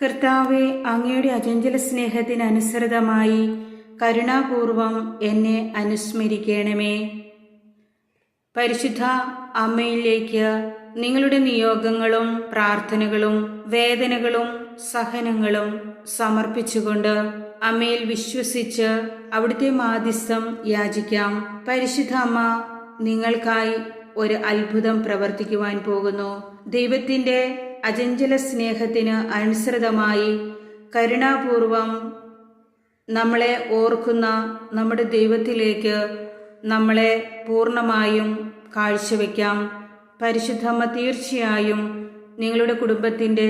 കർത്താവെ, അങ്ങയുടെ അചഞ്ചല സ്നേഹത്തിനനുസൃതമായി കരുണാപൂർവം എന്നെ അനുസ്മരിക്കണമേ. പരിശുദ്ധ അമ്മയിലേക്ക് നിങ്ങളുടെ നിയോഗങ്ങളും പ്രാർത്ഥനകളും വേദനകളും സഹനങ്ങളും സമർപ്പിച്ചുകൊണ്ട് അമ്മയിൽ വിശ്വസിച്ച് അവിടുത്തെ മാധ്യസ്ഥം യാചിക്കാം. പരിശുദ്ധ അമ്മ നിങ്ങൾക്കായി ഒരു അത്ഭുതം പ്രവർത്തിക്കുവാൻ പോകുന്നു. ദൈവത്തിൻ്റെ അചഞ്ചല സ്നേഹത്തിന് അനുസൃതമായി കരുണാപൂർവം നമ്മളെ ഓർക്കുന്ന നമ്മുടെ ദൈവത്തിലേക്ക് നമ്മളെ പൂർണ്ണമായും കാഴ്ചവെക്കാം. പരിശുദ്ധമ്മ തീർച്ചയായും നിങ്ങളുടെ കുടുംബത്തിൻ്റെ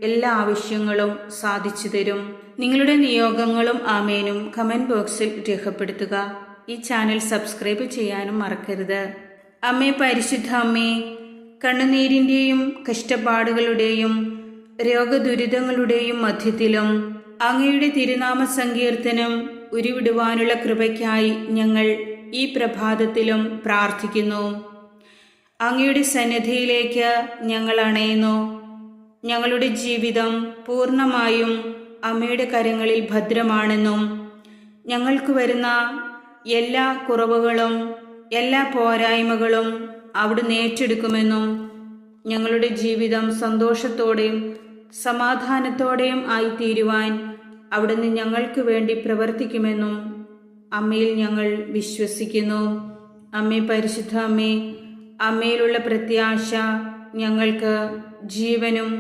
എല്ലാ ആവശ്യങ്ങളും സാധിച്ചു തരും. നിങ്ങളുടെ നിയോഗങ്ങളും ആമേനും കമൻറ്റ് ബോക്സിൽ രേഖപ്പെടുത്തുക. ഈ ചാനൽ സബ്സ്ക്രൈബ് ചെയ്യാനും മറക്കരുത്. അമ്മേ, പരിശുദ്ധ അമ്മേ, കണ്ണുനീരിൻ്റെയും കഷ്ടപ്പാടുകളുടെയും രോഗദുരിതങ്ങളുടെയും മധ്യത്തിലും അങ്ങയുടെ തിരുനാമ സങ്കീർത്തനം ഉരുവിടുവാനുള്ള കൃപയ്ക്കായി ഞങ്ങൾ ഈ പ്രഭാതത്തിലും പ്രാർത്ഥിക്കുന്നു. അങ്ങയുടെ സന്നിധിയിലേക്ക് ഞങ്ങൾ അണയുന്നു. ഞങ്ങളുടെ ജീവിതം പൂർണ്ണമായും അമ്മയുടെ കരങ്ങളിൽ ഭദ്രമാണെന്നും ഞങ്ങൾക്ക് വരുന്ന എല്ലാ കുറവുകളും എല്ലാ പോരായ്മകളും അവിടുന്ന് ഏറ്റെടുക്കുമെന്നും ഞങ്ങളുടെ ജീവിതം സന്തോഷത്തോടെയും സമാധാനത്തോടെയും ആയിത്തീരുവാൻ അവിടുന്ന് ഞങ്ങൾക്ക് വേണ്ടി പ്രവർത്തിക്കുമെന്നും അമ്മയിൽ ഞങ്ങൾ വിശ്വസിക്കുന്നു. അമ്മേ, പരിശുദ്ധ അമ്മേ, അമ്മയിലുള്ള പ്രത്യാശ ഞങ്ങൾക്ക് ജീവനും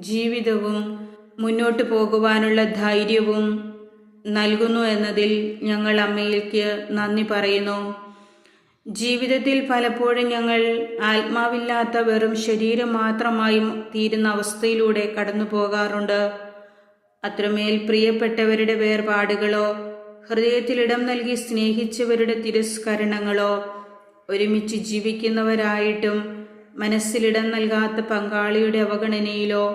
ജീവിതവും മുന്നോട്ട് പോകുവാനുള്ള ധൈര്യവും നൽകുന്നു എന്നതിൽ ഞങ്ങൾ അമ്മയിലേക്ക് നന്ദി പറയുന്നു. ജീവിതത്തിൽ പലപ്പോഴും ഞങ്ങൾ ആത്മാവില്ലാത്ത വെറും ശരീരം മാത്രമായും തീരുന്ന അവസ്ഥയിലൂടെ കടന്നു പോകാറുണ്ട്. അത്രമേൽ പ്രിയപ്പെട്ടവരുടെ വേർപാടുകളോ ഹൃദയത്തിലിടം നൽകി സ്നേഹിച്ചവരുടെ തിരസ്കരണങ്ങളോ ഒരുമിച്ച് ജീവിക്കുന്നവരായിട്ടും മനസ്സിലിടം നൽകാത്ത പങ്കാളിയുടെ അവഗണനയിലോ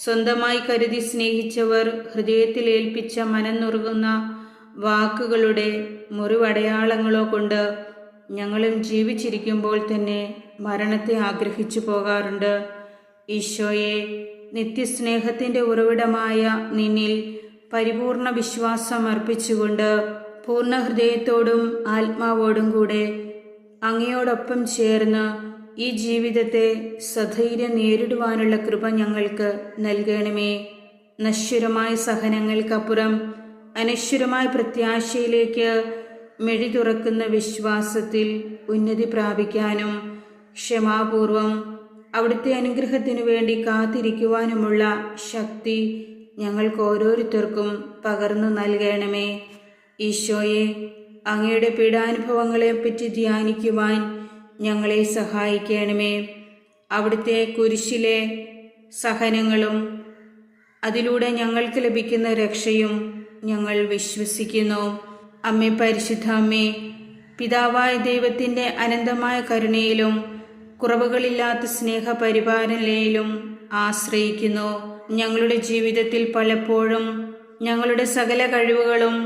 സ്വന്തമായി കരുതി സ്നേഹിച്ചവർ ഹൃദയത്തിൽ ഏൽപ്പിച്ച മനംനുറുകുന്ന വാക്കുകളുടെ മുറിവടയാളങ്ങളോ കൊണ്ട് ഞങ്ങളും ജീവിച്ചിരിക്കുമ്പോൾ തന്നെ മരണത്തെ ആഗ്രഹിച്ചു പോകാറുണ്ട്. ഈശോയെ, നിത്യസ്നേഹത്തിൻ്റെ ഉറവിടമായ നിന്നിൽ പരിപൂർണ വിശ്വാസം അർപ്പിച്ചുകൊണ്ട് പൂർണ്ണ ഹൃദയത്തോടും ആത്മാവോടും കൂടെ അങ്ങയോടൊപ്പം ചേർന്ന് ഈ ജീവിതത്തെ സധൈര്യം നേരിടുവാനുള്ള കൃപ ഞങ്ങൾക്ക് നൽകണമേ. നശ്വരമായ സഹനങ്ങൾക്കപ്പുറം അനശ്വരമായ പ്രത്യാശയിലേക്ക് മെഴി തുറക്കുന്ന വിശ്വാസത്തിൽ ഉന്നതി പ്രാപിക്കാനും ക്ഷമാപൂർവം അവിടുത്തെ അനുഗ്രഹത്തിനു വേണ്ടി കാത്തിരിക്കുവാനുമുള്ള ശക്തി ഞങ്ങൾക്ക് ഓരോരുത്തർക്കും പകർന്നു നൽകണമേ. ഈശോയെ, അങ്ങയുടെ പീഡാനുഭവങ്ങളെപ്പറ്റി ധ്യാനിക്കുവാൻ ഞങ്ങളെ സഹായിക്കണമേ. അവിടുത്തെ കുരിശിലെ സഹനങ്ങളും അതിലൂടെ ഞങ്ങൾക്ക് ലഭിക്കുന്ന രക്ഷയും ഞങ്ങൾ വിശ്വസിക്കുന്നു. അമ്മേ, പരിശുദ്ധ അമ്മേ, പിതാവായ ദൈവത്തിൻ്റെ അനന്തമായ കരുണയിലും കുറവുകളില്ലാത്ത സ്നേഹപരിപാലനയിലും ആശ്രയിക്കുന്നു. ഞങ്ങളുടെ ജീവിതത്തിൽ പലപ്പോഴും ഞങ്ങളുടെ സകല കഴിവുകളും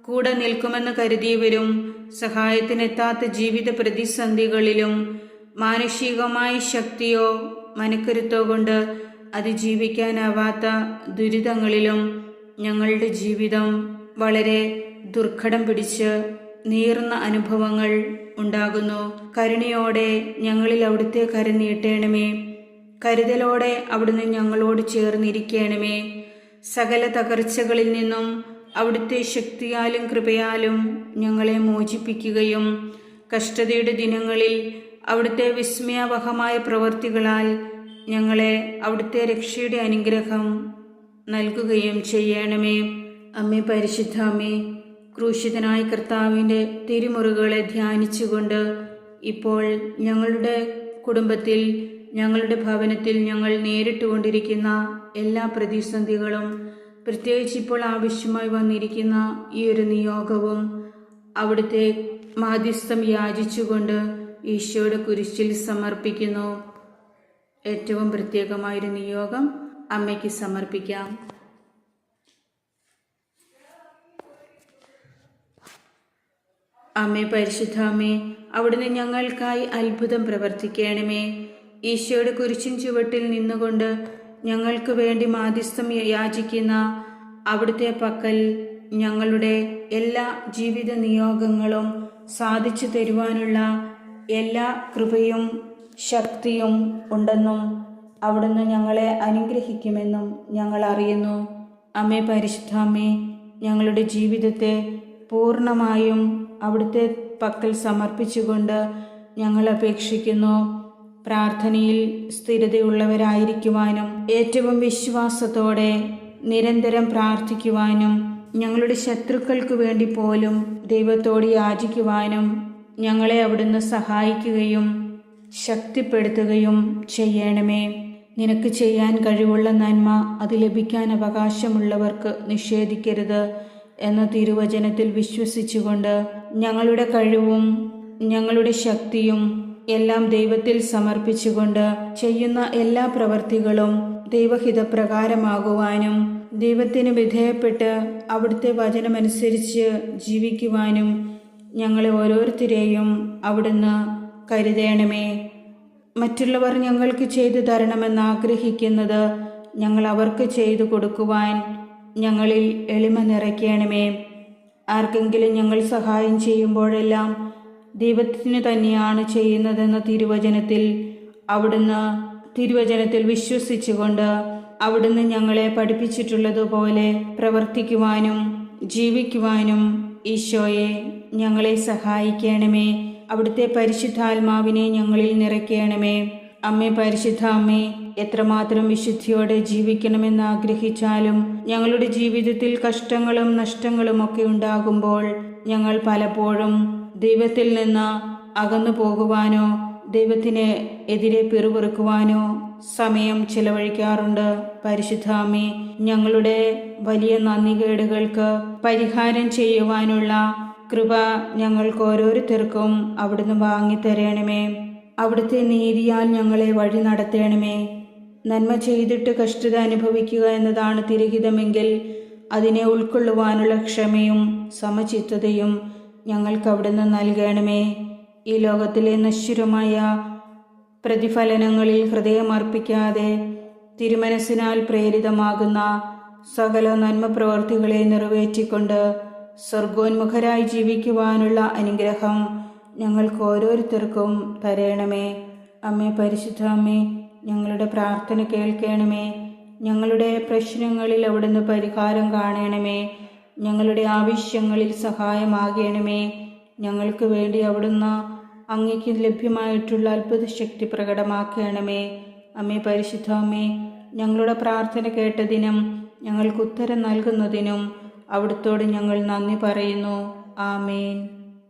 കൂടെ നിൽക്കുമെന്ന് കരുതിയവരും സഹായത്തിനെത്താത്ത ജീവിത പ്രതിസന്ധികളിലും മാനുഷികമായ ശക്തിയോ മനക്കരുത്തോ കൊണ്ട് അതിജീവിക്കാനാവാത്ത ദുരിതങ്ങളിലും ഞങ്ങളുടെ ജീവിതം വളരെ ദുർഘടം പിടിച്ച് നീറുന്ന അനുഭവങ്ങൾ ഉണ്ടാകുന്നു. കരുണയോടെ ഞങ്ങളിൽ അവിടുത്തെ കരം നീട്ടണമേ. കരുതലോടെ അവിടുന്ന് ഞങ്ങളോട് ചേർന്നിരിക്കണമേ. സകല തകർച്ചകളിൽ നിന്നും അവിടുത്തെ ശക്തിയാലും കൃപയാലും ഞങ്ങളെ മോചിപ്പിക്കുകയും കഷ്ടതയുടെ ദിനങ്ങളിൽ അവിടുത്തെ വിസ്മയാവഹമായ പ്രവൃത്തികളാൽ ഞങ്ങളെ അവിടുത്തെ രക്ഷയുടെ അനുഗ്രഹം നൽകുകയും ചെയ്യണമേ. അമ്മേ, പരിശുദ്ധ അമ്മേ, ക്രൂശിതനായ കർത്താവിൻ്റെ തിരുമുറുകളെ ധ്യാനിച്ചുകൊണ്ട് ഇപ്പോൾ ഞങ്ങളുടെ കുടുംബത്തിൽ ഞങ്ങളുടെ ഭവനത്തിൽ ഞങ്ങൾ നേരിട്ടുകൊണ്ടിരിക്കുന്ന എല്ലാ പ്രതിസന്ധികളും, പ്രത്യേകിച്ച് ഇപ്പോൾ ആവശ്യമായി വന്നിരിക്കുന്ന ഈ ഒരു നിയോഗവും അവിടുത്തെ മാധ്യസ്ഥം യാചിച്ചുകൊണ്ട് ഈശോയുടെ കുരിശിൽ സമർപ്പിക്കുന്നു. ഏറ്റവും പ്രത്യേകമായൊരു നിയോഗം അമ്മയ്ക്ക് സമർപ്പിക്കാം. അമ്മേ, പരിശുദ്ധ അമ്മേ, അവിടുന്ന് ഞങ്ങൾക്കായി അത്ഭുതം പ്രവർത്തിക്കണമേ. ഈശോയുടെ കുരിശിൻ ചുവട്ടിൽ നിന്നുകൊണ്ട് ഞങ്ങൾക്ക് വേണ്ടി മാധ്യസ്ഥം യാചിക്കുന്ന അവിടുത്തെ പക്കൽ ഞങ്ങളുടെ എല്ലാ ജീവിത നിയോഗങ്ങളും സാധിച്ചു തരുവാനുള്ള എല്ലാ കൃപയും ശക്തിയും ഉണ്ടെന്നും അവിടുന്ന് ഞങ്ങളെ അനുഗ്രഹിക്കുമെന്നും ഞങ്ങൾ അറിയുന്നു. അമ്മേ പരിശുദ്ധാമ്മേ, ഞങ്ങളുടെ ജീവിതത്തെ പൂർണ്ണമായും അവിടുത്തെ പക്കൽ സമർപ്പിച്ചുകൊണ്ട് ഞങ്ങൾ അപേക്ഷിക്കുന്നു. പ്രാർത്ഥനയിൽ സ്ഥിരതയുള്ളവരായിരിക്കുവാനും ഏറ്റവും വിശ്വാസത്തോടെ നിരന്തരം പ്രാർത്ഥിക്കുവാനും ഞങ്ങളുടെ ശത്രുക്കൾക്ക് വേണ്ടി പോലും ദൈവത്തോട് യാചിക്കുവാനും ഞങ്ങളെ അവിടുന്ന് സഹായിക്കുകയും ശക്തിപ്പെടുത്തുകയും ചെയ്യണമേ. നിനക്ക് ചെയ്യാൻ കഴിവുള്ള നന്മ അത് ലഭിക്കാൻ അവകാശമുള്ളവർക്ക് നിഷേധിക്കരുത് എന്ന തിരുവചനത്തിൽ വിശ്വസിച്ചുകൊണ്ട് ഞങ്ങളുടെ കഴിവും ഞങ്ങളുടെ ശക്തിയും എല്ലാം ദൈവത്തിൽ സമർപ്പിച്ചുകൊണ്ട് ചെയ്യുന്ന എല്ലാ പ്രവൃത്തികളും ദൈവഹിതപ്രകാരമാകുവാനും ദൈവത്തിന് വിധേയപ്പെട്ട് അവിടുത്തെ വചനമനുസരിച്ച് ജീവിക്കുവാനും ഞങ്ങളെ ഓരോരുത്തരെയും അവിടുന്ന് കരുതേണമേ. മറ്റുള്ളവർ ഞങ്ങൾക്ക് ചെയ്തു തരണമെന്ന് ആഗ്രഹിക്കുന്നത് ഞങ്ങൾ അവർക്ക് ചെയ്തു കൊടുക്കുവാൻ ഞങ്ങളിൽ എളിമ നിറയ്ക്കണമേ. ആർക്കെങ്കിലും ഞങ്ങൾ സഹായം ചെയ്യുമ്പോഴെല്ലാം ദൈവത്തിന് തന്നെയാണ് ചെയ്യുന്നതെന്ന തിരുവചനത്തിൽ വിശ്വസിച്ചുകൊണ്ട് അവിടുന്ന് ഞങ്ങളെ പഠിപ്പിച്ചിട്ടുള്ളതുപോലെ പ്രവർത്തിക്കുവാനും ജീവിക്കുവാനും ഈശോയെ ഞങ്ങളെ സഹായിക്കണമേ. അവിടുത്തെ പരിശുദ്ധാത്മാവിനെ ഞങ്ങളിൽ നിറയ്ക്കണമേ. അമ്മേ പരിശുദ്ധ അമ്മേ, എത്രമാത്രം വിശുദ്ധിയോടെ ജീവിക്കണമെന്ന് ആഗ്രഹിച്ചാലും ഞങ്ങളുടെ ജീവിതത്തിൽ കഷ്ടങ്ങളും നഷ്ടങ്ങളും ഒക്കെ ഉണ്ടാകുമ്പോൾ ഞങ്ങൾ പലപ്പോഴും ദൈവത്തിൽ നിന്ന് അകന്നു പോകുവാനോ ദൈവത്തിന് എതിരെ പിറുപിറുക്കുവാനോ സമയം ചിലവഴിക്കാറുണ്ട്. പരിശുദ്ധ അമ്മേ, ഞങ്ങളുടെ വലിയ നന്ദികേടുകൾക്ക് പരിഹാരം ചെയ്യുവാനുള്ള കൃപ ഞങ്ങൾക്ക് ഓരോരുത്തർക്കും അവിടുന്ന് വാങ്ങിത്തരണമേ. അവിടുത്തെ നീതിയാൽ ഞങ്ങളെ വഴി നടത്തണമേ. നന്മ ചെയ്തിട്ട് കഷ്ടത അനുഭവിക്കുക എന്നതാണ് തിരഹിതമെങ്കിൽ അതിനെ ഉൾക്കൊള്ളുവാനുള്ള ക്ഷമയും സമചിത്തതയും ഞങ്ങൾക്ക് അവിടുന്ന് നൽകണമേ. ഈ ലോകത്തിലെ നശ്വരമായ പ്രതിഫലനങ്ങളിൽ ഹൃദയമർപ്പിക്കാതെ തിരുമനസ്സിനാൽ പ്രേരിതമാകുന്ന സകല നന്മ പ്രവൃത്തികളെ നിറവേറ്റിക്കൊണ്ട് സ്വർഗോന്മുഖരായി ജീവിക്കുവാനുള്ള അനുഗ്രഹം ഞങ്ങൾക്ക് ഓരോരുത്തർക്കും തരണമേ. അമ്മേ പരിശുദ്ധ അമ്മേ, ഞങ്ങളുടെ പ്രാർത്ഥന കേൾക്കണമേ. ഞങ്ങളുടെ പ്രശ്നങ്ങളിൽ അവിടുന്ന് പരിഹാരം കാണണമേ. ഞങ്ങളുടെ ആവശ്യങ്ങളിൽ സഹായമാകണമേ. ഞങ്ങൾക്ക് വേണ്ടി അവിടുന്ന് അങ്ങയ്ക്ക് ലഭ്യമായിട്ടുള്ള അത്ഭുത ശക്തി പ്രകടമാക്കണമേ. അമ്മേ പരിശുദ്ധ അമ്മേ, ഞങ്ങളുടെ പ്രാർത്ഥന കേട്ടതിനും ഞങ്ങൾക്ക് ഉത്തരം നൽകുന്നതിനും അവിടുത്തോട് ഞങ്ങൾ നന്ദി പറയുന്നു. ആമേൻ.